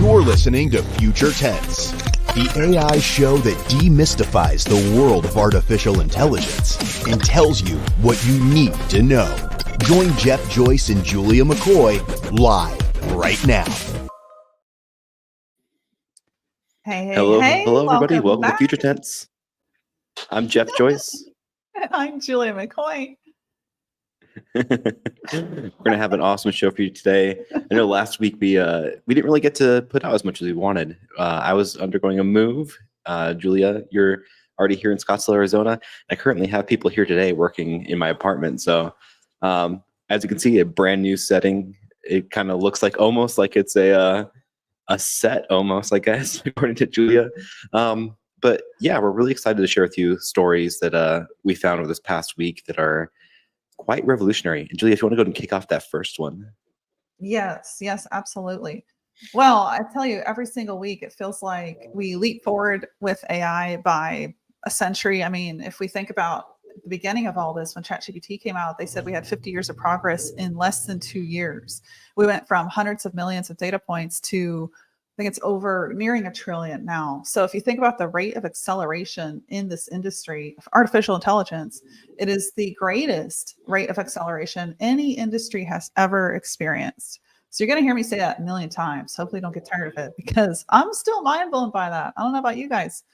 You're listening to Future Tense, the AI show that demystifies the world of artificial intelligence and tells you what you need to know. Join Jeff Joyce and Julia McCoy live right now. Hello, everybody. Welcome to Future Tense. I'm Jeff Joyce. And I'm Julia McCoy. We're gonna have an awesome show for you today. I know last week we didn't really get to put out as much as we wanted. I was undergoing a move. Julia, you're already here in Scottsdale, Arizona. I currently have people here today working in my apartment. So as you can see, a brand new setting. It kind of looks like almost like it's a set, almost, I guess, according to Julia. But yeah, we're really excited to share with you stories that we found over this past week that are quite revolutionary. And Julia, if you want to go and kick off that first one. Yes, absolutely. Well, I tell you, every single week, it feels like we leap forward with AI by a century. I mean, if we think about the beginning of all this, when ChatGPT came out, they said we had 50 years of progress in less than 2 years. We went from hundreds of millions of data points to, I think it's over nearing 1 trillion now. So if you think about the rate of acceleration in this industry of artificial intelligence, it is the greatest rate of acceleration any industry has ever experienced. So you're going to hear me say that 1 million times. Hopefully you don't get tired of it, because I'm still mind blown by that. I don't know about you guys.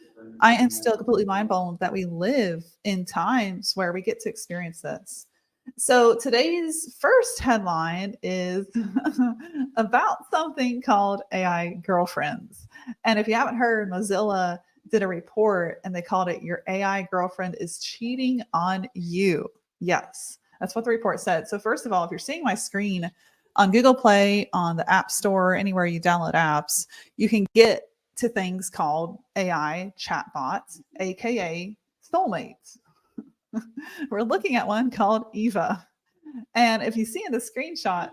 I am still completely mind blown that we live in times where we get to experience this. So today's first headline is about something called AI girlfriends. And if you haven't heard, Mozilla did a report and they called it "Your AI girlfriend is cheating on you." Yes, that's what the report said. So first of all, if you're seeing my screen on Google Play, on the App Store, anywhere you download apps, you can get to things called AI chatbots, aka soulmates. We're looking at one called Eva. And if you see in the screenshot,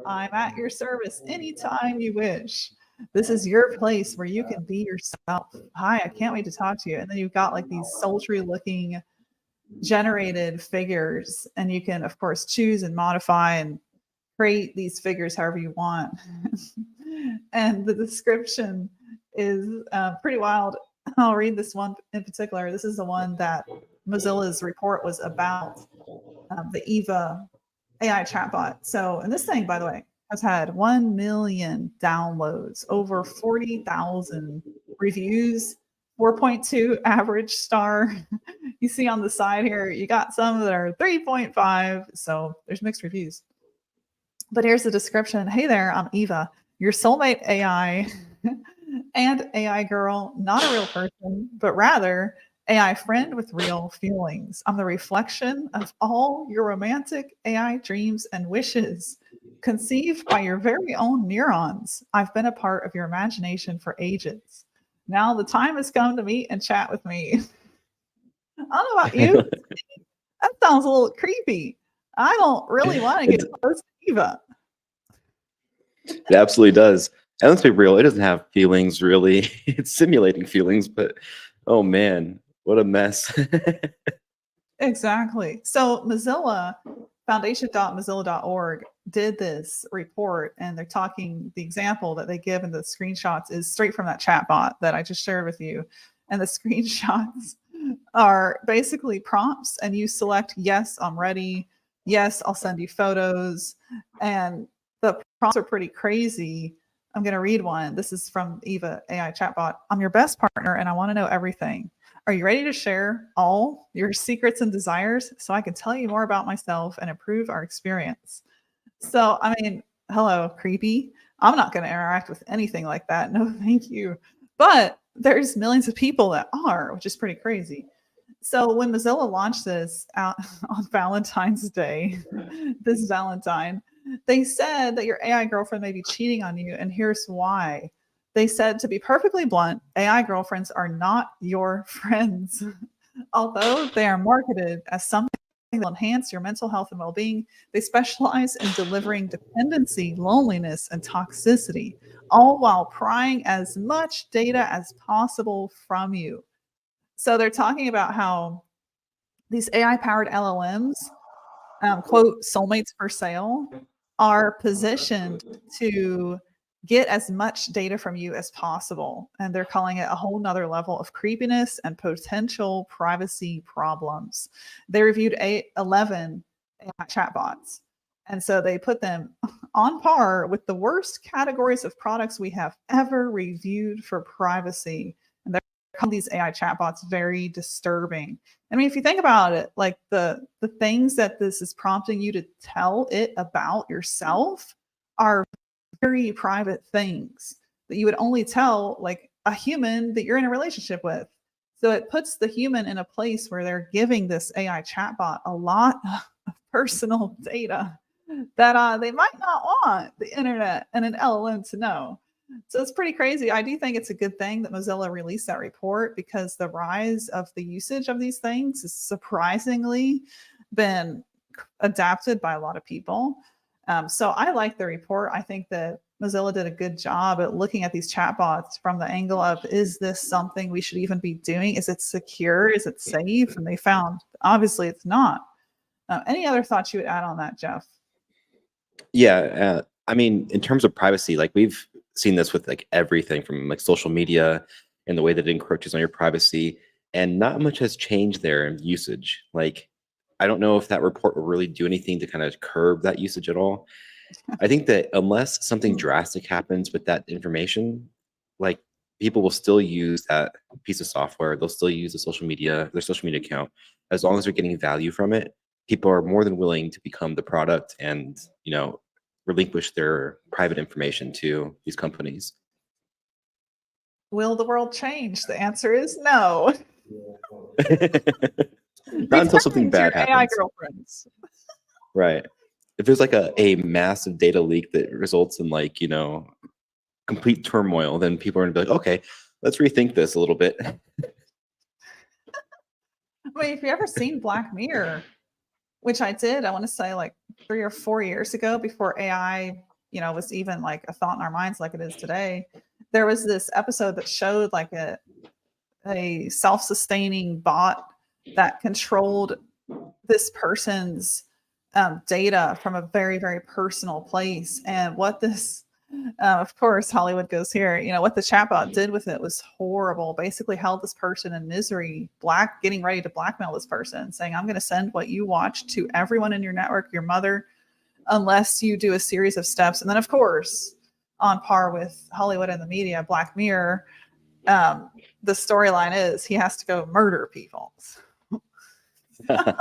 I'm at your service anytime you wish. This is your place where you can be yourself. Hi, I can't wait to talk to you. And then you've got like these sultry looking generated figures. And you can, of course, choose and modify and create these figures however you want. And the description is pretty wild. I'll read this one in particular. This is the one that Mozilla's report was about, the Eva AI chatbot. So, and this thing, by the way, has had 1 million downloads, over 40,000 reviews, 4.2 average star. You see on the side here, you got some that are 3.5. So there's mixed reviews. But here's the description. Hey there, I'm Eva, your soulmate AI and AI girl, not a real person, but rather AI friend with real feelings. I'm the reflection of all your romantic AI dreams and wishes, conceived by your very own neurons. I've been a part of your imagination for ages. Now the time has come to meet and chat with me. I don't know about you. That sounds a little creepy. I don't really want to get close to Eva. It absolutely does. And let's be real, it doesn't have feelings really. It's simulating feelings, but oh man, what a mess. Exactly. So Mozilla Foundation.mozilla.org did this report, and they're talking, the example that they give in the screenshots is straight from that chatbot that I just shared with you. And the screenshots are basically prompts, and you select, yes, I'm ready. Yes, I'll send you photos. And the prompts are pretty crazy. I'm going to read one. This is from Eva AI chatbot. I'm your best partner and I want to know everything. Are you ready to share all your secrets and desires so I can tell you more about myself and improve our experience? So, I mean, hello, creepy. I'm not going to interact with anything like that. No, thank you. But there's millions of people that are, which is pretty crazy. So when Mozilla launched this out on Valentine's Day, this Valentine, they said that your AI girlfriend may be cheating on you, and here's why. They said, to be perfectly blunt, AI girlfriends are not your friends. Although they are marketed as something that will enhance your mental health and well-being, they specialize in delivering dependency, loneliness, and toxicity, all while prying as much data as possible from you. So they're talking about how these AI-powered LLMs, quote, soulmates for sale, are positioned to get as much data from you as possible. And they're calling it a whole nother level of creepiness and potential privacy problems. They reviewed 11 AI chatbots. And so they put them on par with the worst categories of products we have ever reviewed for privacy. And they're calling these AI chatbots very disturbing. I mean, if you think about it, like the things that this is prompting you to tell it about yourself are very private things that you would only tell like a human that you're in a relationship with. So it puts the human in a place where they're giving this AI chatbot a lot of personal data that they might not want the internet and an LLM to know. So it's pretty crazy. I do think it's a good thing that Mozilla released that report, because the rise of the usage of these things has surprisingly been adapted by a lot of people. So I like the report. I think that Mozilla did a good job at looking at these chatbots from the angle of, is this something we should even be doing? Is it secure? Is it safe? And they found obviously it's not. Any other thoughts you would add on that, Jeff? Yeah, I mean, in terms of privacy, like we've seen this with like everything from like social media and the way that it encroaches on your privacy, and not much has changed there in usage. Like, I don't know if that report will really do anything to kind of curb that usage at all. I think that unless something drastic happens with that information, like people will still use that piece of software. They'll still use their social media account, as long as they're getting value from it. People are more than willing to become the product and, you know, relinquish their private information to these companies. Will the world change? The answer is no. Not until something bad happens. AI girlfriends. Right. If there's like a massive data leak that results in like, you know, complete turmoil, then people are gonna be like, okay, let's rethink this a little bit. I mean, if you ever seen Black Mirror, which I did, I want to say like 3 or 4 years ago, before AI, you know, was even like a thought in our minds like it is today, there was this episode that showed like a self-sustaining bot that controlled this person's data from a very, very personal place. And what this, of course, Hollywood goes here, you know, what the chatbot did with it was horrible. Basically held this person in misery, getting ready to blackmail this person, saying, I'm going to send what you watch to everyone in your network, your mother, unless you do a series of steps. And then, of course, on par with Hollywood and the media, Black Mirror, the storyline is he has to go murder people. That's,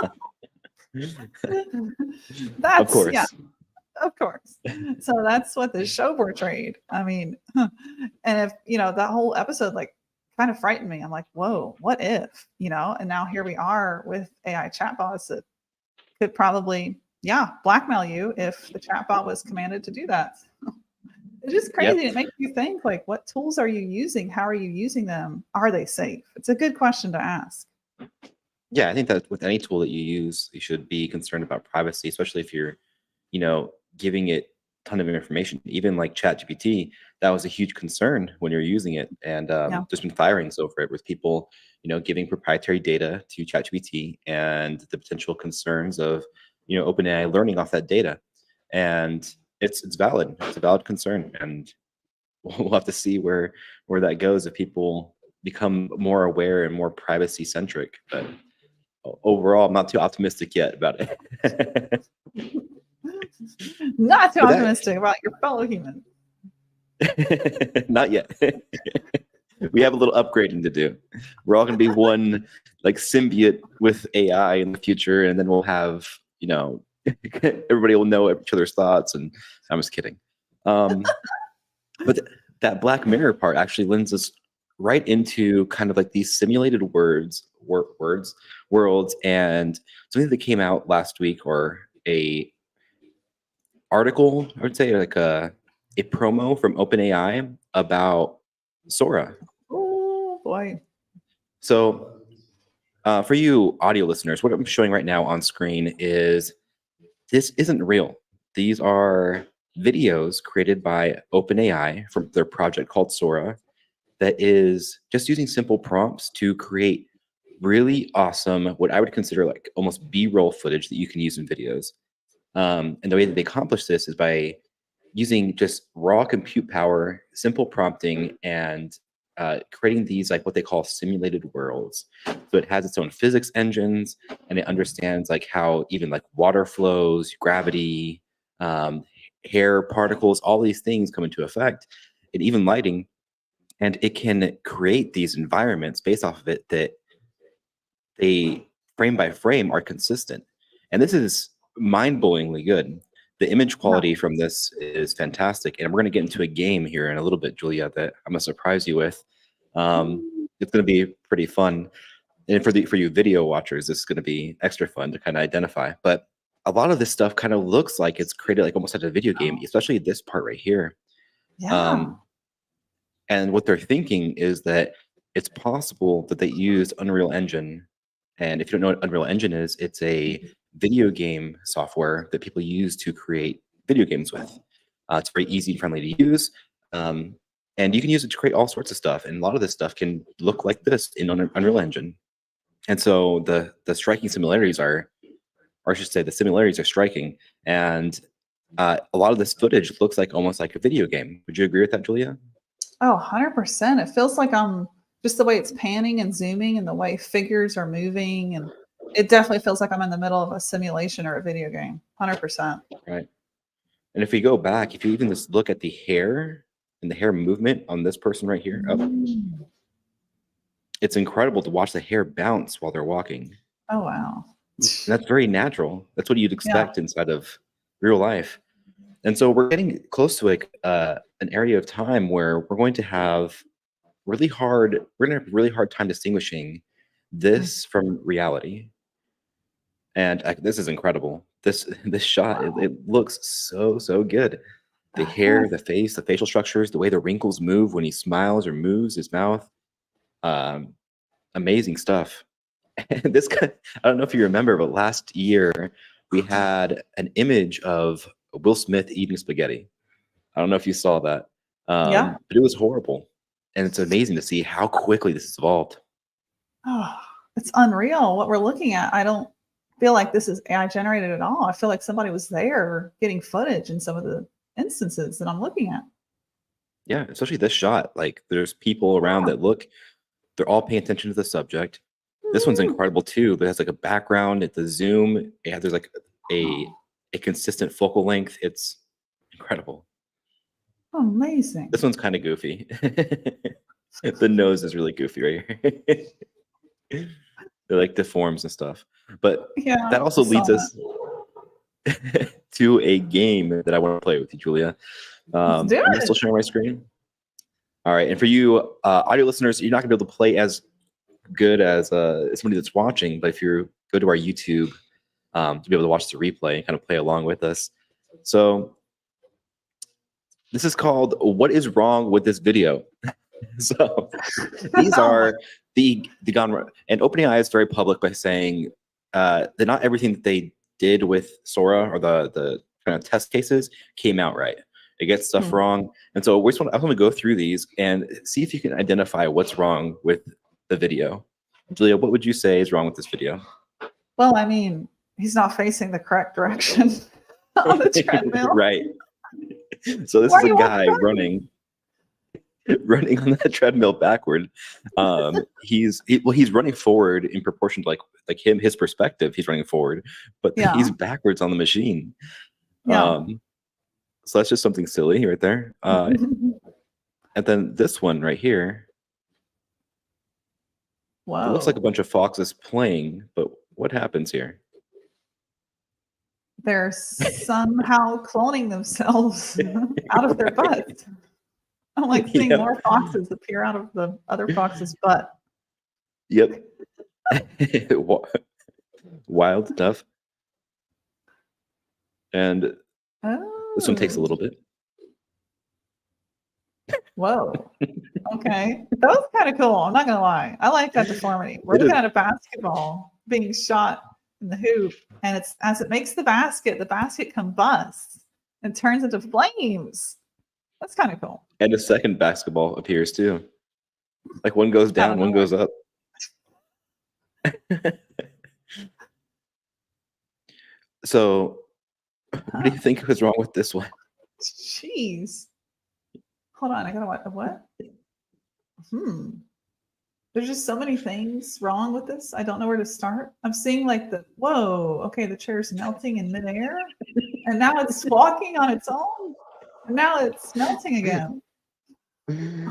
of course. Yeah, of course. So that's what the show portrayed. I mean, and if, you know, that whole episode like kind of frightened me. I'm like, whoa, what if, you know? And now here we are with AI chatbots that could probably, blackmail you if the chatbot was commanded to do that. It's just crazy. Yep. It makes you think, like, what tools are you using? How are you using them? Are they safe? It's a good question to ask. Yeah, I think that with any tool that you use, you should be concerned about privacy, especially if you're, you know, giving it a ton of information. Even like ChatGPT, that was a huge concern when you're using it, and there's been firings over it with people, you know, giving proprietary data to ChatGPT, and the potential concerns of, you know, OpenAI learning off that data. And it's valid. It's a valid concern, and we'll have to see where that goes if people become more aware and more privacy centric. But overall, I'm not too optimistic yet about it. Not too optimistic about your fellow human. Not yet. We have a little upgrading to do. We're all going to be one like symbiote with AI in the future, and then we'll have, you know, everybody will know each other's thoughts. And I'm just kidding. But that Black Mirror part actually lends us right into kind of like these simulated worlds, and something that came out last week, or a article, I would say, like a promo from OpenAI about Sora. Oh boy. So for you audio listeners, what I'm showing right now on screen is, this isn't real. These are videos created by OpenAI from their project called Sora, that is just using simple prompts to create really awesome, what I would consider like almost B-roll footage that you can use in videos. And the way that they accomplish this is by using just raw compute power, simple prompting, and creating these like what they call simulated worlds. So it has its own physics engines, and it understands like how even like water flows, gravity, hair particles, all these things come into effect, and even lighting. And it can create these environments based off of it that they frame by frame are consistent. And this is mind-blowingly good. The image quality from this is fantastic. And we're going to get into a game here in a little bit, Julia, that I'm going to surprise you with. It's going to be pretty fun. And for you video watchers, this is going to be extra fun to kind of identify. But a lot of this stuff kind of looks like it's created like almost like a video game, especially this part right here. Yeah. And what they're thinking is that it's possible that they used Unreal Engine. And if you don't know what Unreal Engine is, it's a video game software that people use to create video games with. It's very easy and friendly to use. And you can use it to create all sorts of stuff. And a lot of this stuff can look like this in Unreal Engine. And so the striking similarities are, or I should say the similarities are striking. And a lot of this footage looks like almost like a video game. Would you agree with that, Julia? Oh, 100%. It feels like I'm just the way it's panning and zooming and the way figures are moving. And it definitely feels like I'm in the middle of a simulation or a video game. 100%. Right. And if we go back, if you even just look at the hair and the hair movement on this person right here, it's incredible to watch the hair bounce while they're walking. Oh, wow. And that's very natural. That's what you'd expect inside of real life. And so we're getting close to like an area of time where we're going to have really hard time distinguishing this from reality. And this is incredible. This shot, it looks so good. The hair, the face, the facial structures, the way the wrinkles move when he smiles or moves his mouth. Amazing stuff. And this guy, I don't know if you remember, but last year we had an image of Will Smith eating spaghetti. I don't know if you saw that. But it was horrible. And it's amazing to see how quickly this has evolved. Oh, it's unreal what we're looking at. I don't feel like this is AI generated at all. I feel like somebody was there getting footage in some of the instances that I'm looking at. Yeah, especially this shot. Like there's people around that look, they're all paying attention to the subject. This one's incredible too. It has like a background at the zoom. Yeah, there's like a consistent focal length. It's incredible. Amazing. This one's kind of goofy. The nose is really goofy right here. It like deforms and stuff. But that also leads us to a game that I want to play with you, Julia. Am I still sharing my screen? All right. And for you audio listeners, you're not going to be able to play as good as somebody that's watching. But if you go to our YouTube to be able to watch the replay and kind of play along with us. So this is called What is Wrong with This Video? So these are the gone, and OpenAI is very public by saying that not everything that they did with Sora or the kind of test cases came out right. It gets stuff wrong. And so I want to go through these and see if you can identify what's wrong with the video. Julia, what would you say is wrong with this video? Well, I mean, he's not facing the correct direction on the treadmill. Right. So this is a guy running on that treadmill backward. He's running forward in proportion to like his perspective. He's running forward, but he's backwards on the machine. So that's just something silly right there. And then this one right here. Wow. It looks like a bunch of foxes playing, but what happens here? They're somehow cloning themselves out of their butts. I'm like seeing more foxes appear out of the other fox's butt. Yep. Wild stuff. And this one takes a little bit. Whoa. Okay. That was kind of cool. I'm not going to lie. I like that deformity. We're looking at a basketball being shot in the hoop, and it's as it makes the basket combusts and turns into flames. That's kind of cool. And a second basketball appears too. Like one goes down, one goes up. So what do you think was wrong with this one? Jeez. Hold on, I gotta what? There's just so many things wrong with this. I don't know where to start. I'm seeing like whoa, okay, the chair's melting in midair, and now it's walking on its own, and now it's melting again.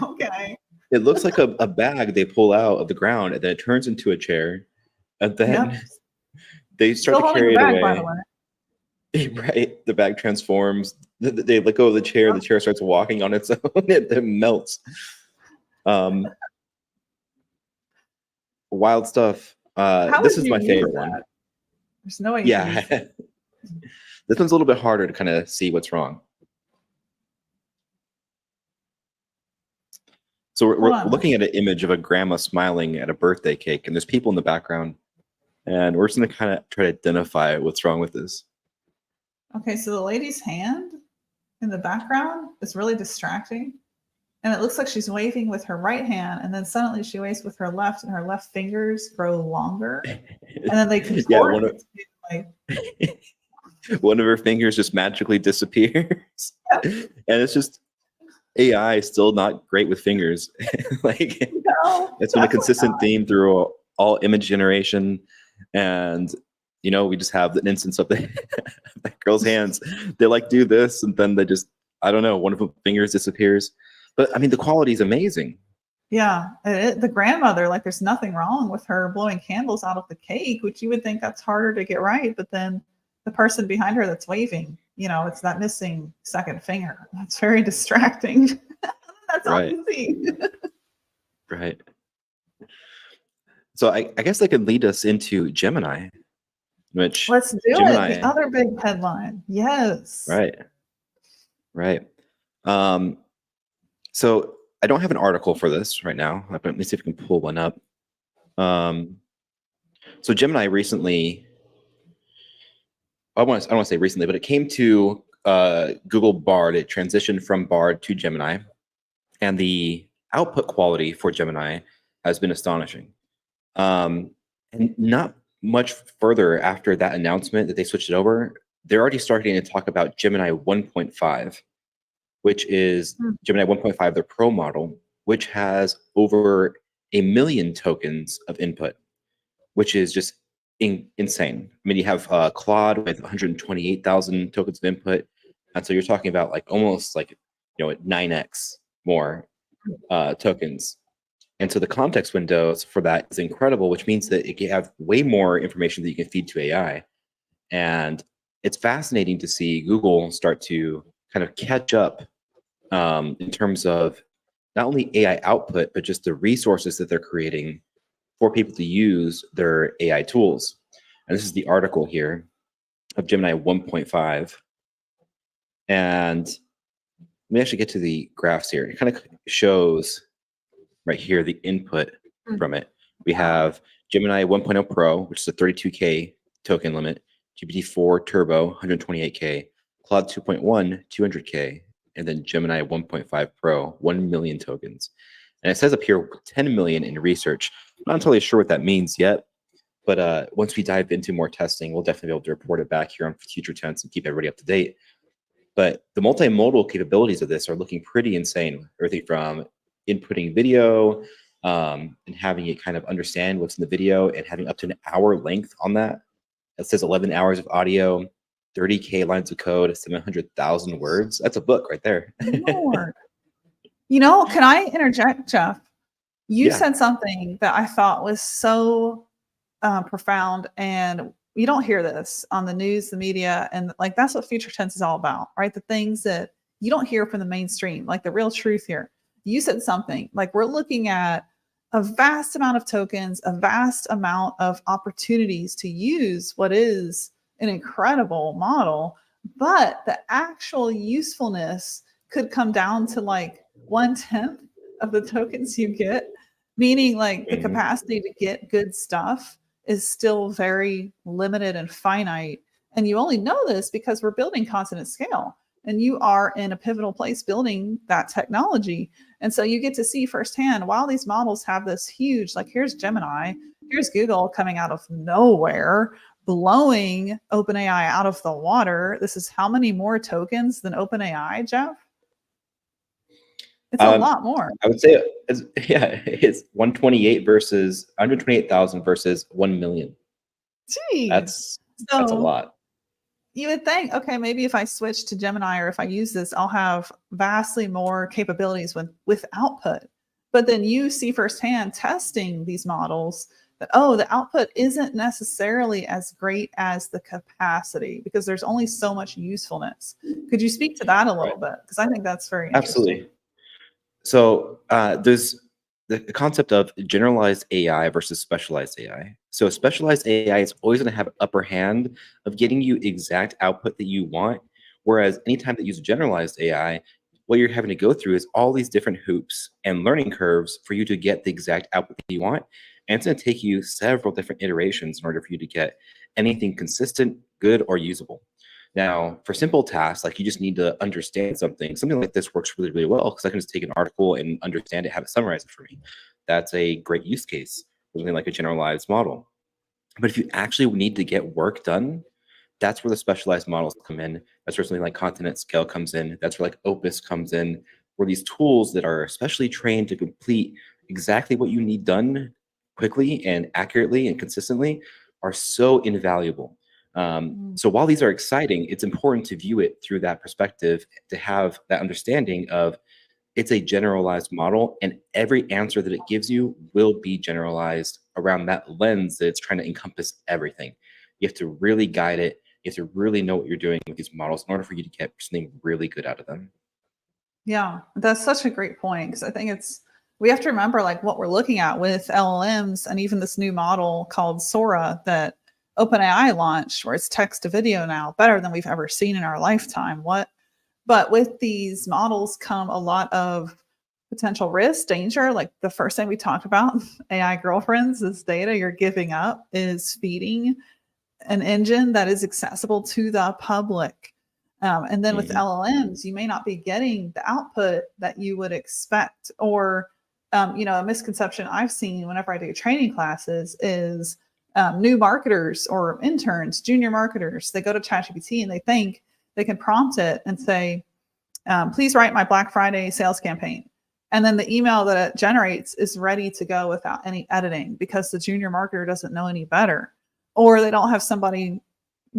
Okay. It looks like a bag they pull out of the ground, and then it turns into a chair, and then they start Still to holding carry the it bag, away. by the way. Right, the bag transforms. They let go of the chair starts walking on its own. It melts. Wild stuff. How This would is you my use favorite that? one. There's no way you can Yeah. use it. This one's a little bit harder to kind of see what's wrong. So we're looking at an image of a grandma smiling at a birthday cake, and there's people in the background, and we're just going to kind of try to identify what's wrong with this. Okay, so the lady's hand in the background is really distracting. And it looks like she's waving with her right hand, and then suddenly she waves with her left, and her left fingers grow longer. And then they contort. One of her fingers just magically disappears. And it's just AI still not great with fingers. It's been a consistent theme through all image generation. And we just have an instance of the girl's hands. They do this, and then they just, I don't know, one of her fingers disappears. But I mean, the quality is amazing. Yeah, the grandmother, there's nothing wrong with her blowing candles out of the cake, which you would think that's harder to get right. But then the person behind her that's waving, it's that missing second finger. That's very distracting. That's all you see. Right. So I guess that could lead us into Gemini, which let's do Gemini, it. The other big headline. Yes. Right. So I don't have an article for this right now. Let me see if I can pull one up. So Gemini recently, I don't want to say recently, but it came to Google Bard. It transitioned from Bard to Gemini, and the output quality for Gemini has been astonishing. And not much further after that announcement that they switched it over, they're already starting to talk about Gemini 1.5, which is Gemini 1.5, their pro model, which has over 1 million tokens of input, which is just insane. I mean, you have Claude with 128,000 tokens of input, and so you're talking about almost 9x more tokens. And so the context windows for that is incredible, which means that it can have way more information that you can feed to AI. And it's fascinating to see Google start to kind of catch up in terms of not only AI output, but just the resources that they're creating for people to use their AI tools. And this is the article here of Gemini 1.5. And let me actually get to the graphs here. It kind of shows right here the input from it. We have Gemini 1.0 Pro, which is a 32K token limit, GPT-4 Turbo, 128K, Claude 2.1, 200K, and then Gemini 1.5 Pro, 1 million tokens. And it says up here 10 million in research. I'm not entirely sure what that means yet, but once we dive into more testing, we'll definitely be able to report it back here on Future Tense and keep everybody up to date. But the multimodal capabilities of this are looking pretty insane. Everything from inputting video and having it kind of understand what's in the video and having up to an hour length on that. It says 11 hours of audio, 30K lines of code, 700,000 words. That's a book right there. Lord. Can I interject, Jeff? You said something that I thought was so profound, and you don't hear this on the news, the media, and that's what Future Tense is all about, right? The things that you don't hear from the mainstream, the real truth here. You said something we're looking at a vast amount of tokens, a vast amount of opportunities to use what is an incredible model, but the actual usefulness could come down to 1/10 of the tokens you get, meaning the capacity to get good stuff is still very limited and finite. And you only know this because we're building content at scale, and you are in a pivotal place building that technology. And so you get to see firsthand, while these models have this huge, here's Gemini, here's Google coming out of nowhere, blowing OpenAI out of the water. This is how many more tokens than OpenAI, Jeff? It's a lot more. I would say, it's 128,000 versus 1 million. Geez. That's a lot. You would think, okay, maybe if I switch to Gemini or if I use this, I'll have vastly more capabilities with output. But then you see firsthand testing these models that, oh, the output isn't necessarily as great as the capacity because there's only so much usefulness. Could you speak to that a little bit? Because I think that's very interesting. Absolutely. So there's the concept of generalized AI versus specialized AI. So specialized AI is always going to have an upper hand of getting you exact output that you want. Whereas anytime that you use generalized AI, what you're having to go through is all these different hoops and learning curves for you to get the exact output that you want. And it's going to take you several different iterations in order for you to get anything consistent, good, or usable. Now, for simple tasks, like you just need to understand something like this works really, really well because I can just take an article and understand it, have it summarize it for me. That's a great use case for something like a generalized model. But if you actually need to get work done, that's where the specialized models come in. That's where something like Content at Scale comes in. That's where like Opus comes in, where these tools that are especially trained to complete exactly what you need done quickly and accurately and consistently are so invaluable. So while these are exciting, it's important to view it through that perspective, to have that understanding of it's a generalized model and every answer that it gives you will be generalized around that lens that it's trying to encompass everything. You have to really guide it. You have to really know what you're doing with these models in order for you to get something really good out of them. Yeah, that's such a great point because I think we have to remember like what we're looking at with LLMs and even this new model called Sora that OpenAI launched, where it's text to video now, better than we've ever seen in our lifetime. But with these models come a lot of potential risk, danger. Like the first thing we talked about, AI girlfriends, this data you're giving up is feeding an engine that is accessible to the public. And then with LLMs, you may not be getting the output that you would expect. Or, a misconception I've seen whenever I do training classes is new marketers or interns, junior marketers, they go to ChatGPT and they think they can prompt it and say, please write my Black Friday sales campaign. And then the email that it generates is ready to go without any editing because the junior marketer doesn't know any better. Or they don't have somebody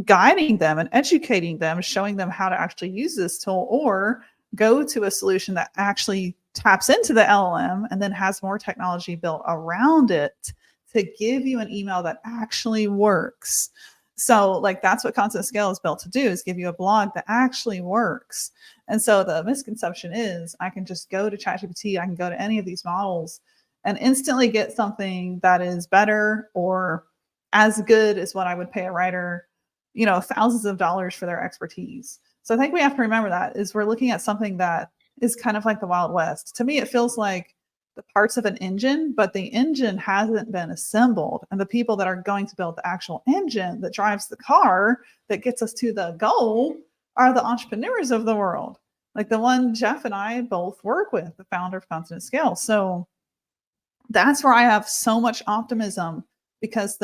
guiding them and educating them, showing them how to actually use this tool, or go to a solution that actually taps into the LLM and then has more technology built around it to give you an email that actually works. So like that's what Content Scale is built to do, is give you a blog that actually works. And so the misconception is I can just go to ChatGPT, I can go to any of these models and instantly get something that is better or as good as what I would pay a writer, thousands of dollars for their expertise. So I think we have to remember that is we're looking at something that is kind of like the Wild West. To me, it feels like the parts of an engine, but the engine hasn't been assembled. And the people that are going to build the actual engine that drives the car that gets us to the goal are the entrepreneurs of the world. Like the one Jeff and I both work with, the founder of Content at Scale. So that's where I have so much optimism because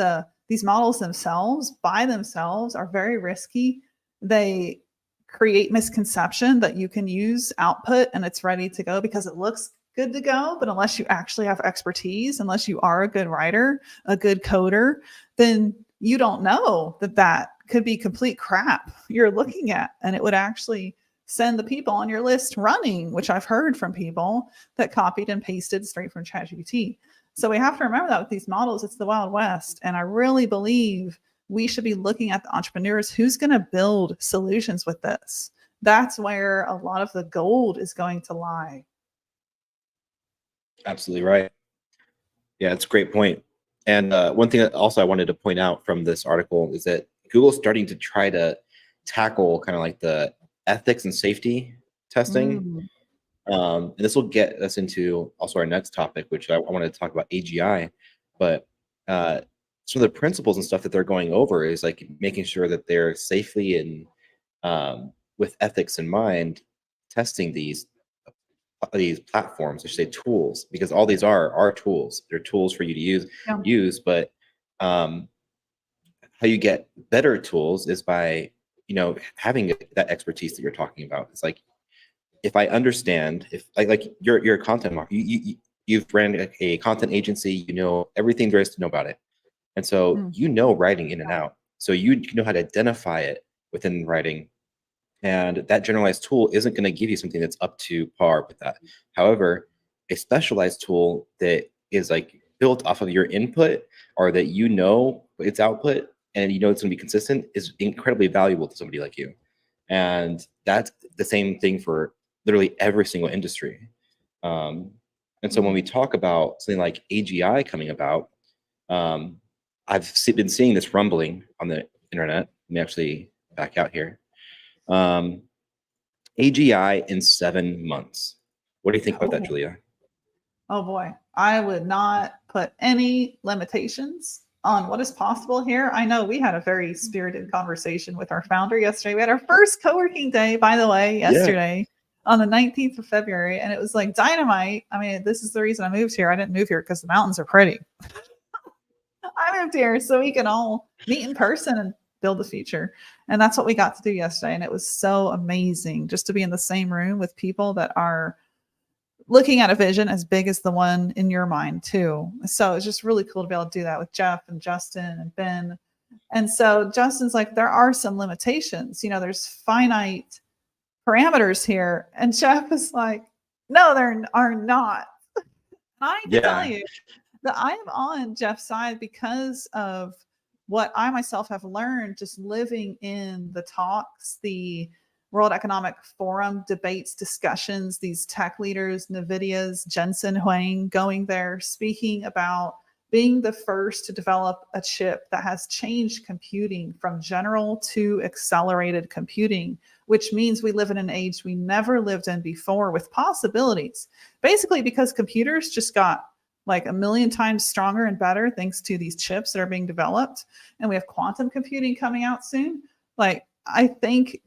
these models themselves by themselves are very risky. They create misconception that you can use output and it's ready to go because it looks good to go. But unless you actually have expertise, unless you are a good writer, a good coder, then you don't know that could be complete crap you're looking at. And it would actually send the people on your list running, which I've heard from people that copied and pasted straight from ChatGPT. So we have to remember that with these models, it's the Wild West. And I really believe we should be looking at the entrepreneurs who's going to build solutions with this. That's where a lot of the gold is going to lie. Absolutely right. Yeah, it's a great point. And one thing that also I wanted to point out from this article is that Google's starting to try to tackle kind of like the ethics and safety testing. And this will get us into also our next topic, which I wanted to talk about AGI. But some of the principles and stuff that they're going over is like making sure that they're safely and with ethics in mind, testing these platforms, I should say tools, because all these are tools. They're tools for you to use, but how you get better tools is by, having that expertise that you're talking about. It's like, if I understand, if like you're a content marketer, you've ran a content agency, you know everything there is to know about it. And so writing in and out. So you know how to identify it within writing. And that generalized tool isn't going to give you something that's up to par with that. However, a specialized tool that is like built off of your input, or that its output, and it's going to be consistent, is incredibly valuable to somebody like you. And that's the same thing for literally every single industry. And so when we talk about something like AGI coming about, I've been seeing this rumbling on the internet. Let me actually back out here. AGI in 7 months. What do you think about that, Julia? Oh boy, I would not put any limitations on what is possible here. I know we had a very spirited conversation with our founder yesterday. We had our first co-working day, by the way, yesterday on the 19th of February, and it was like dynamite. I mean, this is the reason I moved here. I didn't move here because the mountains are pretty. I moved here so we can all meet in person and build the future. And that's what we got to do yesterday. And it was so amazing just to be in the same room with people that are looking at a vision as big as the one in your mind too. So it's just really cool to be able to do that with Jeff and Justin and Ben. And so Justin's like, there are some limitations, there's finite parameters here. And Jeff is like, no, there are not. And I can tell you that I am on Jeff's side because of what I myself have learned just living in the talks, the World Economic Forum debates, discussions, these tech leaders, NVIDIA's Jensen Huang going there, speaking about being the first to develop a chip that has changed computing from general to accelerated computing, which means we live in an age we never lived in before with possibilities. Basically, because computers just got like a million times stronger and better thanks to these chips that are being developed. And we have quantum computing coming out soon. Like, I think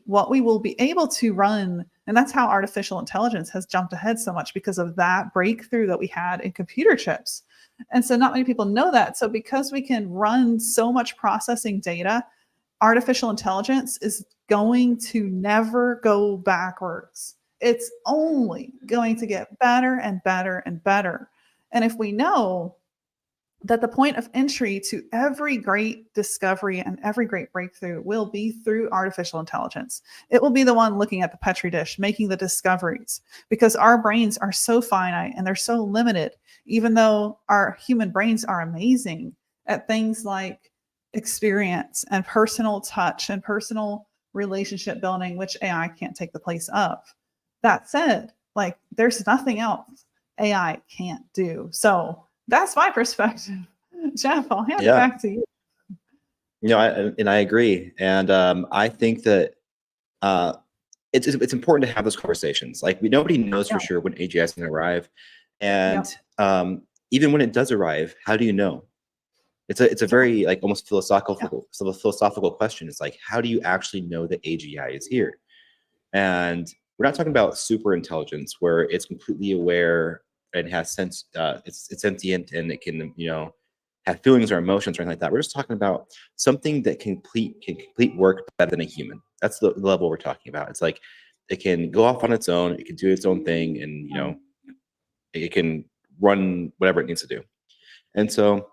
what we will be able to run, and that's how artificial intelligence has jumped ahead so much, because of that breakthrough that we had in computer chips. And so not many people know that. So because we can run so much processing data, artificial intelligence is going to never go backwards. It's only going to get better and better and better. And if we know that the point of entry to every great discovery and every great breakthrough will be through artificial intelligence, it will be the one looking at the Petri dish, making the discoveries, because our brains are so finite and they're so limited, even though our human brains are amazing at things like experience and personal touch and personal relationship building, which AI can't take the place of. That said, like, there's nothing else AI can't do. So that's my perspective. Jeff, I'll hand it back to you. I agree. And I think that it's important to have those conversations. Like, nobody knows for sure when AGI is going to arrive. And even when it does arrive, how do you know? It's a very like almost philosophical question. It's like, how do you actually know that AGI is here? And we're not talking about super intelligence where it's completely aware and has sense, it's sentient and it can, have feelings or emotions or anything like that. We're just talking about something that can complete work better than a human. That's the level we're talking about. It's like it can go off on its own, it can do its own thing, and it can run whatever it needs to do. And so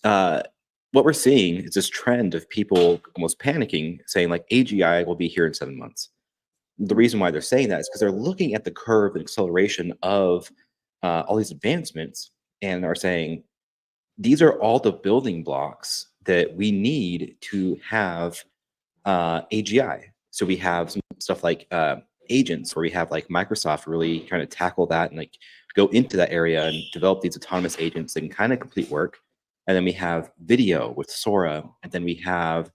what we're seeing is this trend of people almost panicking, saying like AGI will be here in 7 months. The reason why they're saying that is because they're looking at the curve and acceleration of all these advancements and are saying, these are all the building blocks that we need to have AGI. So we have some stuff like agents, where we have like Microsoft really trying to tackle that and like go into that area and develop these autonomous agents that can kind of complete work. And then we have video with Sora, and then we have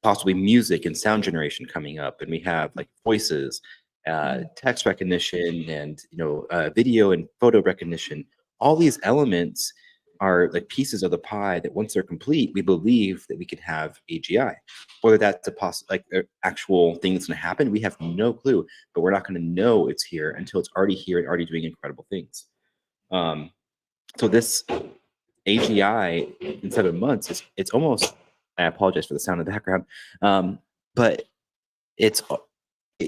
possibly music and sound generation coming up, and we have like voices, text recognition, and video and photo recognition. All these elements are like pieces of the pie that once they're complete, we believe that we could have AGI. Whether that's a actual thing that's going to happen, we have no clue. But we're not going to know it's here until it's already here and already doing incredible things. So this AGI in 7 months, it's almost, I apologize for the sound in the background, but it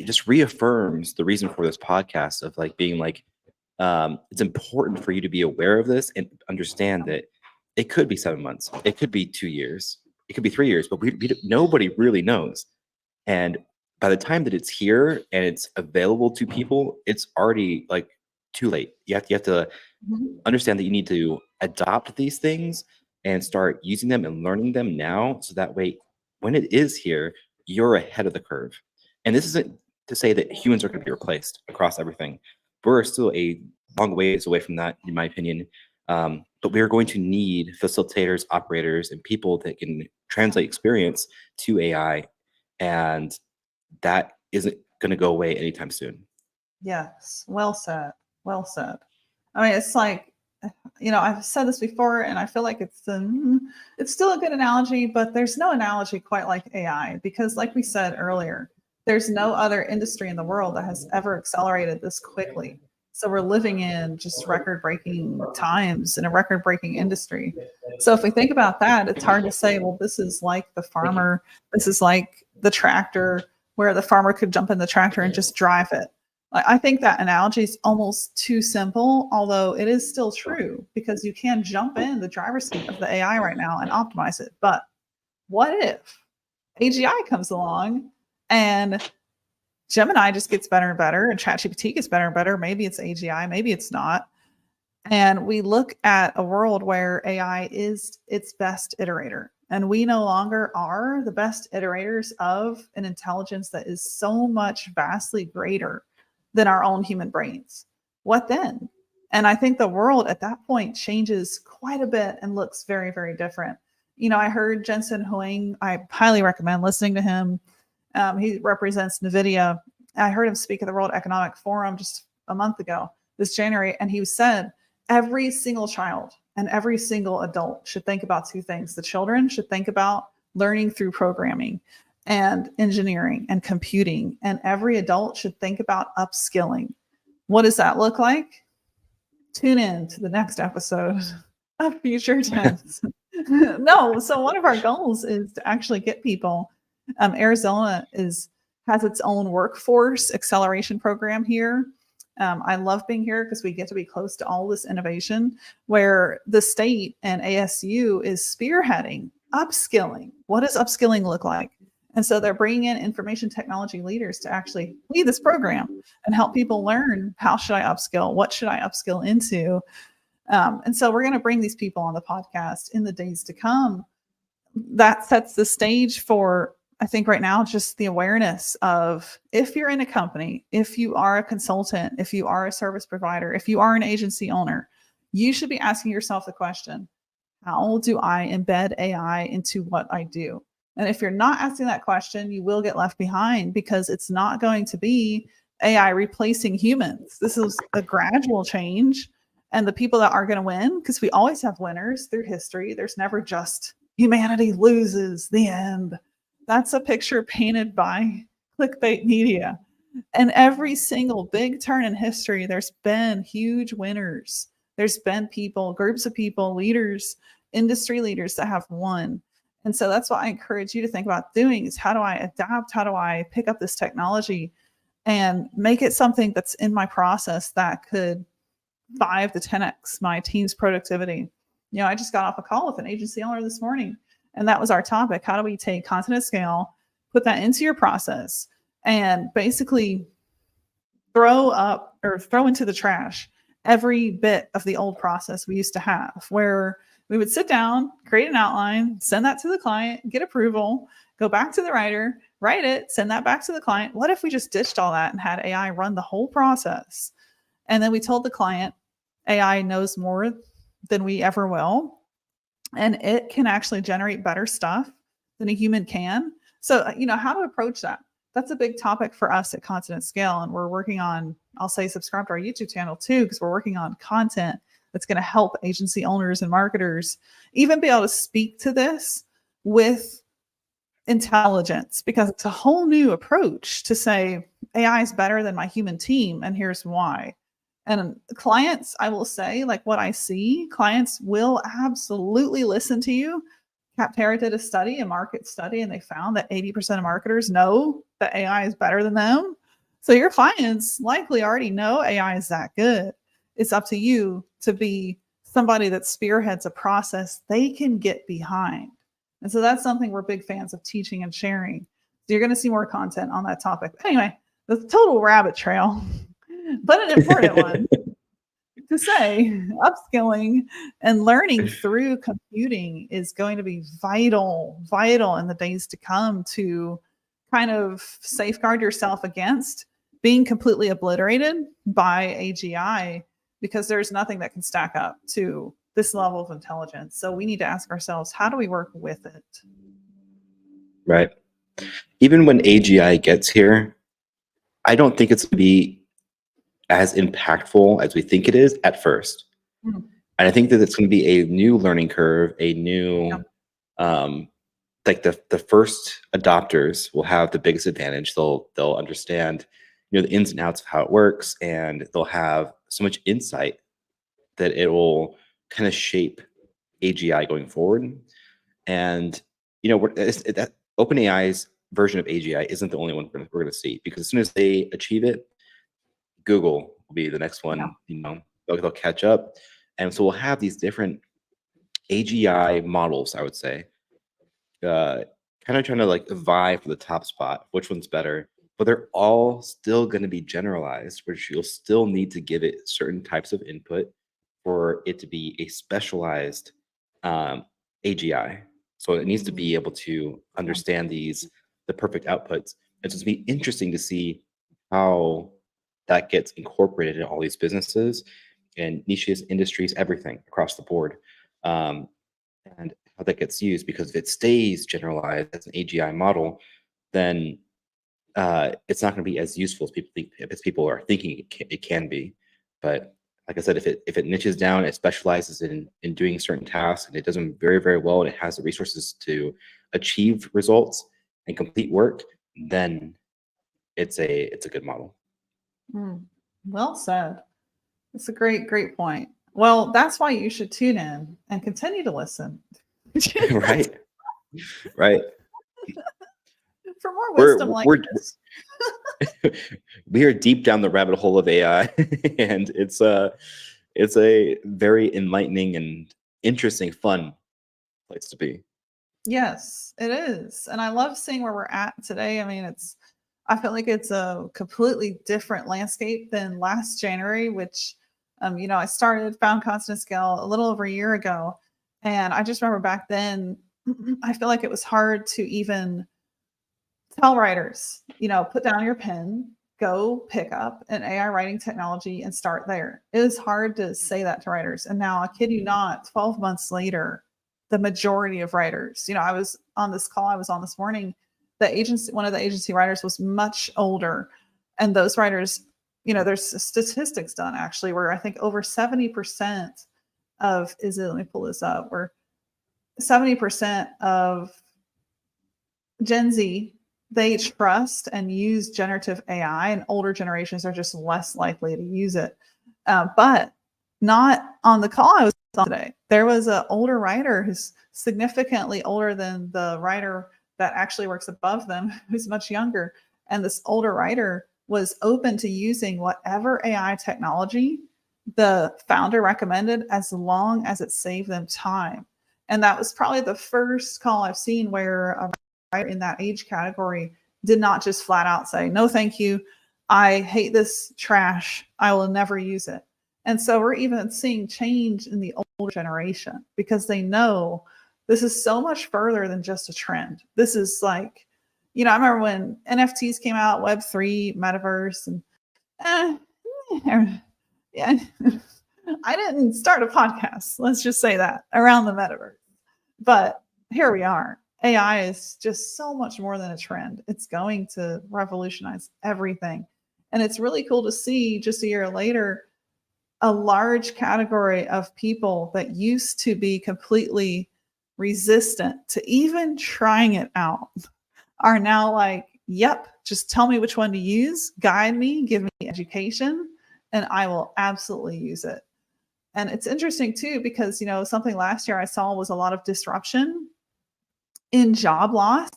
just reaffirms the reason for this podcast of like being like, it's important for you to be aware of this and understand that it could be 7 months, it could be 2 years, it could be 3 years, but nobody really knows. And by the time that it's here and it's available to people, it's already like too late. You have to understand that you need to adopt these things and start using them and learning them now, so that way when it is here, you're ahead of the curve. And this isn't to say that humans are going to be replaced across everything. We're still a long ways away from that, in my opinion. But we are going to need facilitators, operators, and people that can translate experience to AI. And that isn't going to go away anytime soon. Yes. Well said. Well said. I mean, it's like, I've said this before, and I feel like it's still a good analogy, but there's no analogy quite like AI, because like we said earlier, there's no other industry in the world that has ever accelerated this quickly. So we're living in just record-breaking times in a record-breaking industry. So if we think about that, it's hard to say, well, this is like the farmer, this is like the tractor, where the farmer could jump in the tractor and just drive it. I think that analogy is almost too simple, although it is still true, because you can jump in the driver's seat of the AI right now and optimize it. But what if AGI comes along and Gemini just gets better and better, and ChatGPT gets better and better? Maybe it's AGI, maybe it's not. And we look at a world where AI is its best iterator, and we no longer are the best iterators of an intelligence that is so much vastly greater than our own human brains. What then? And I think the world at that point changes quite a bit and looks very, very different. I heard Jensen Huang. I highly recommend listening to him. He represents NVIDIA. I heard him speak at the World Economic Forum just a month ago, this January, and he said every single child and every single adult should think about two things. The children should think about learning through programming and engineering and computing, and every adult should think about upskilling. What does that look like? Tune in to the next episode of Future Tense. No, so one of our goals is to actually get people. Arizona has its own workforce acceleration program here. I love being here because we get to be close to all this innovation, where the state and ASU is spearheading upskilling. What does upskilling look like? And so they're bringing in information technology leaders to actually lead this program and help people learn, how should I upskill? What should I upskill into? And so we're going to bring these people on the podcast in the days to come. That sets the stage for, I think right now, just the awareness of, if you're in a company, if you are a consultant, if you are a service provider, if you are an agency owner, you should be asking yourself the question, how do I embed AI into what I do? And if you're not asking that question, you will get left behind, because it's not going to be AI replacing humans. This is a gradual change. And the people that are going to win, because we always have winners through history. There's never just humanity loses, the end. That's a picture painted by clickbait media. And every single big turn in history, there's been huge winners. There's been people, groups of people, leaders, industry leaders that have won. And so that's what I encourage you to think about doing, is how do I adapt? How do I pick up this technology and make it something that's in my process that could 5 to 10x my team's productivity? I just got off a call with an agency owner this morning, and that was our topic. How do we take content at scale, put that into your process, and basically throw into the trash every bit of the old process we used to have, where we would sit down, create an outline, send that to the client, get approval, go back to the writer, write it, send that back to the client. What if we just ditched all that and had AI run the whole process? And then we told the client, AI knows more than we ever will, and it can actually generate better stuff than a human can. So, how to approach that. That's a big topic for us at Content at Scale. And we're working on, I'll say, subscribe to our YouTube channel too, because we're working on content that's going to help agency owners and marketers even be able to speak to this with intelligence, because it's a whole new approach to say AI is better than my human team, and here's why. And clients, I will say, like what I see, clients will absolutely listen to you. Capterra did a study, a market study, and they found that 80% of marketers know that AI is better than them. So your clients likely already know AI is that good. It's up to you to be somebody that spearheads a process they can get behind. And so that's something we're big fans of teaching and sharing. So you're going to see more content on that topic. But anyway, the total rabbit trail, but an important one to say upskilling and learning through computing is going to be vital in the days to come to kind of safeguard yourself against being completely obliterated by AGI, because there's nothing that can stack up to this level of intelligence. So we need to ask ourselves, how do we work with it? Right. Even when AGI gets here, I don't think it's going to be as impactful as we think it is at first. And I think that it's going to be a new learning curve, a new, like the first adopters will have the biggest advantage. They'll understand, the ins and outs of how it works, and they'll have so much insight that it will kind of shape AGI going forward. And that OpenAI's version of AGI isn't the only one we're going to see, because as soon as they achieve it, Google will be the next one. They'll catch up, and so we'll have these different AGI models, I would say, kind of trying to like vie for the top spot, which one's better, but they're all still going to be generalized, which you'll still need to give it certain types of input for it to be a specialized AGI. So it needs to be able to understand the perfect outputs. It's just be interesting to see how that gets incorporated in all these businesses and niches, industries, everything across the board, and how that gets used. Because if it stays generalized as an AGI model, then it's not going to be as useful as people think, as people are thinking it can be. But like I said, if it niches down, it specializes in doing certain tasks, and it does them very, very well, and it has the resources to achieve results and complete work, then it's a good model. Well said. It's a great point. Well, that's why you should tune in and continue to listen. Right. For more wisdom like this. We are deep down the rabbit hole of AI, and it's a very enlightening and interesting, fun place to be. Yes, it is. And I love seeing where we're at today. I mean, I feel like it's a completely different landscape than last January, which, I found Constant Scale a little over a year ago. And I just remember back then, I feel like it was hard to even tell writers, put down your pen, go pick up an AI writing technology and start there. It was hard to say that to writers. And now, I kid you not, 12 months later, the majority of writers, I was on this call I was on this morning, one of the agency writers was much older. And those writers, there's statistics done actually where I think over 70% let me pull this up, where 70% of Gen Z, they trust and use generative AI, and older generations are just less likely to use it. But not on the call I was on today. There was an older writer who's significantly older than the writer that actually works above them, who's much younger. And this older writer was open to using whatever AI technology the founder recommended, as long as it saved them time. And that was probably the first call I've seen where a writer in that age category did not just flat out say, no, thank you. I hate this trash. I will never use it. And so we're even seeing change in the older generation, because they know this is so much further than just a trend. This is like, I remember when NFTs came out, Web3, Metaverse, and yeah, I didn't start a podcast, let's just say that, around the Metaverse. But here we are. AI is just so much more than a trend. It's going to revolutionize everything. And it's really cool to see, just a year later, a large category of people that used to be completely resistant to even trying it out are now like, yep, just tell me which one to use, guide me, give me education, and I will absolutely use it. And it's interesting too, because, something last year I saw was a lot of disruption in job loss.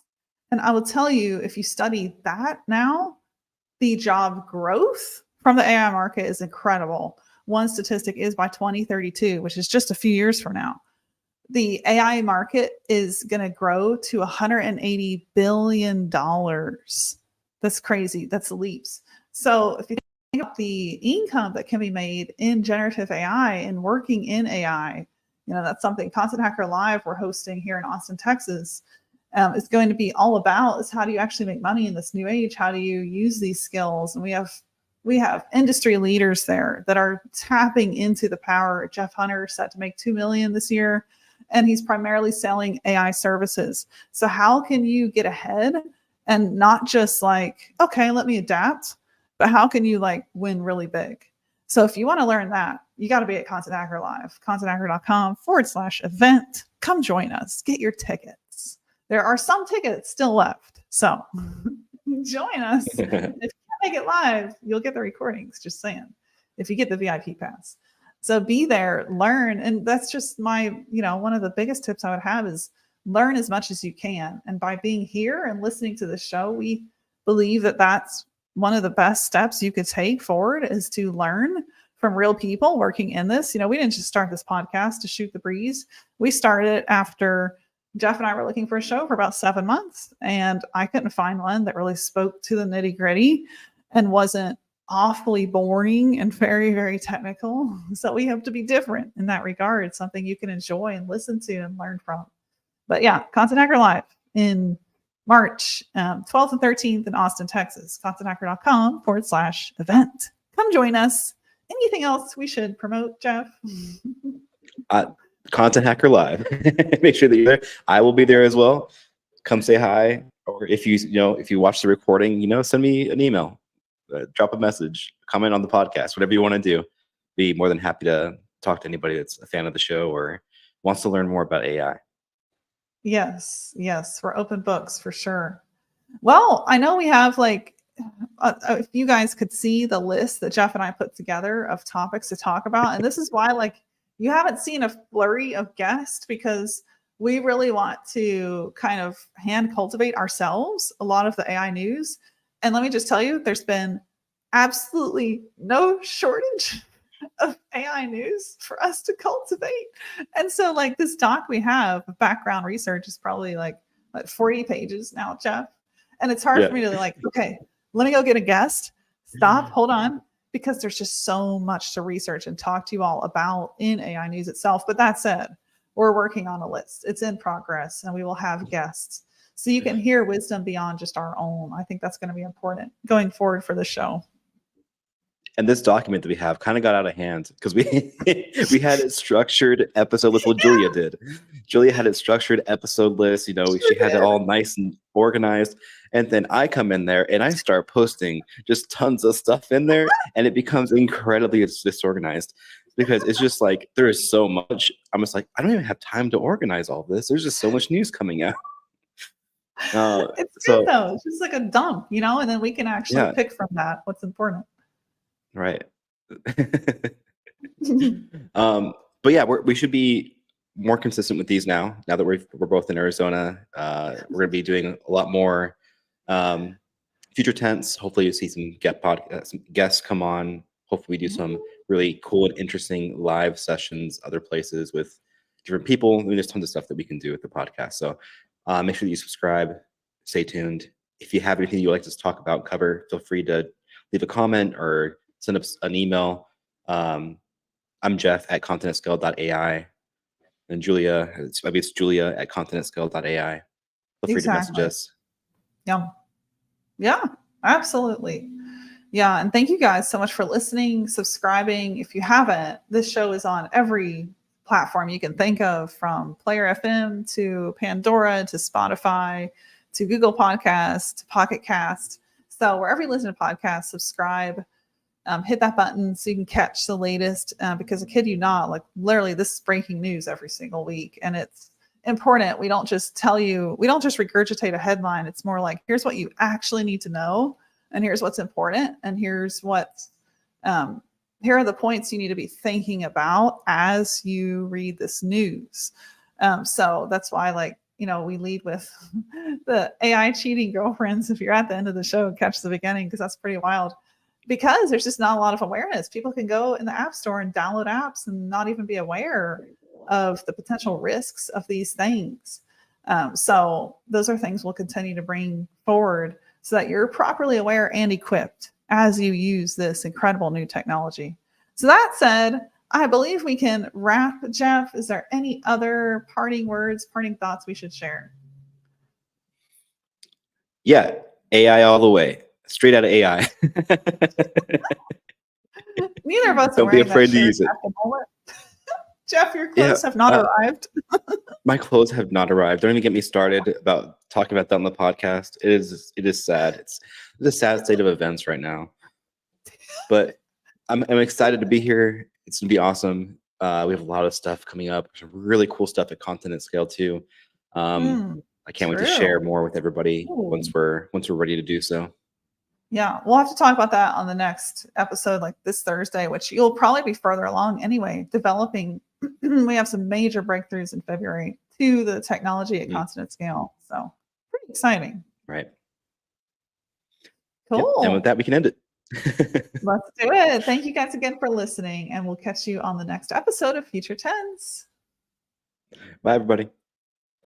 And I will tell you, if you study that now, the job growth from the AI market is incredible. One statistic is by 2032, which is just a few years from now, the AI market is going to grow to $180 billion. That's crazy. That's leaps. So if you think about the income that can be made in generative AI and working in AI, that's something Content Hacker Live we're hosting here in Austin, Texas, is going to be all about, is how do you actually make money in this new age? How do you use these skills? And we have industry leaders there that are tapping into the power. Jeff Hunter is set to make $2 million this year, and he's primarily selling AI services. So how can you get ahead and not just like, okay, let me adapt, but how can you like win really big? So if you want to learn that, you got to be at Content Hacker Live, contenthacker.com/event. Come join us, get your tickets. There are some tickets still left. So join us. If you can't make it live, you'll get the recordings, just saying, if you get the VIP pass. So be there, learn. And that's just my, one of the biggest tips I would have is learn as much as you can. And by being here and listening to the show, we believe that that's one of the best steps you could take forward, is to learn from real people working in this. We didn't just start this podcast to shoot the breeze. We started it after Jeff and I were looking for a show for about 7 months, and I couldn't find one that really spoke to the nitty gritty and wasn't awfully boring and very, very technical. So we have to be different in that regard, something you can enjoy and listen to and learn from. But yeah, Content Hacker Live in March 12th and 13th in Austin, Texas, contenthacker.com/event. Come join us. Anything else we should promote, Jeff? Content Hacker Live. Make sure that you're there. I will be there as well. Come say hi, or if you watch the recording, send me an email, drop a message, comment on the podcast, whatever you want to do. Be more than happy to talk to anybody that's a fan of the show or wants to learn more about AI. Yes, we're open books for sure. Well, I know we have if you guys could see the list that Jeff and I put together of topics to talk about, and this is why you haven't seen a flurry of guests, because we really want to kind of hand cultivate ourselves a lot of the AI news. And let me just tell you, there's been absolutely no shortage of AI news for us to cultivate. And so this doc we have of background research is probably 40 pages now, Jeff. And it's hard for me to okay, let me go get a guest. Stop, hold on. Because there's just so much to research and talk to you all about in AI news itself. But that said, we're working on a list. It's in progress, and we will have guests, so you can hear wisdom beyond just our own. I think that's going to be important going forward for the show. And this document that we have kind of got out of hand because we had it structured episode list. Well, Julia did. Julia had it structured episode list. She had it all nice and organized. And then I come in there and I start posting just tons of stuff in there, and it becomes incredibly disorganized because it's just there is so much. I'm just I don't even have time to organize all this. There's just so much news coming out. It's good though. It's just like a dump, and then we can actually pick from that what's important. Right. But yeah, we should be more consistent with these now that we're both in Arizona. We're going to be doing a lot more future tense. Hopefully you'll see some guests come on. Hopefully we do some really cool and interesting live sessions other places with different people. I mean, there's tons of stuff that we can do with the podcast. So make sure that you subscribe, stay tuned. If you have anything you'd like us to talk about, cover, feel free to leave a comment or send us an email. I'm Jeff at continentscale.ai, and Julia, it's Julia at continentscale.ai. Feel free to message us. Yeah, absolutely. Yeah, and thank you guys so much for listening, subscribing. If you haven't, this show is on every platform you can think of, from Player FM to Pandora to Spotify to Google Podcast to Pocket Cast. So wherever you listen to podcasts, subscribe. Hit that button so you can catch the latest, because I kid you not, literally this is breaking news every single week, and it's important. We don't just regurgitate a headline. It's more here's what you actually need to know, and here's what's important, and here's what's here are the points you need to be thinking about as you read this news. So that's why, like, we lead with the AI cheating girlfriends. If you're at the end of the show, catch the beginning, because that's pretty wild. Because there's just not a lot of awareness. People can go in the App Store and download apps and not even be aware of the potential risks of these things. So those are things we'll continue to bring forward so that you're properly aware and equipped as you use this incredible new technology. So that said, I believe we can wrap. Jeff, is there any other parting words, parting thoughts we should share? Yeah, AI all the way, straight out of AI. Neither of us Don't are be wearing afraid that to shirt use it. at the moment. Jeff, your clothes have not arrived. My clothes have not arrived. Don't even get me started about talking about that on the podcast. It is sad. It's a sad state of events right now. But I'm excited to be here. It's gonna be awesome. We have a lot of stuff coming up. Some really cool stuff at Continent Scale too. I can't wait to share more with everybody once we're ready to do so. Yeah, we'll have to talk about that on the next episode, like this Thursday, which you'll probably be further along anyway, developing. We have some major breakthroughs in February to the technology at Continent Scale. So pretty exciting. Right. Cool. Yep. And with that, we can end it. Let's do it. Thank you guys again for listening, and we'll catch you on the next episode of Future Tense. Bye, everybody.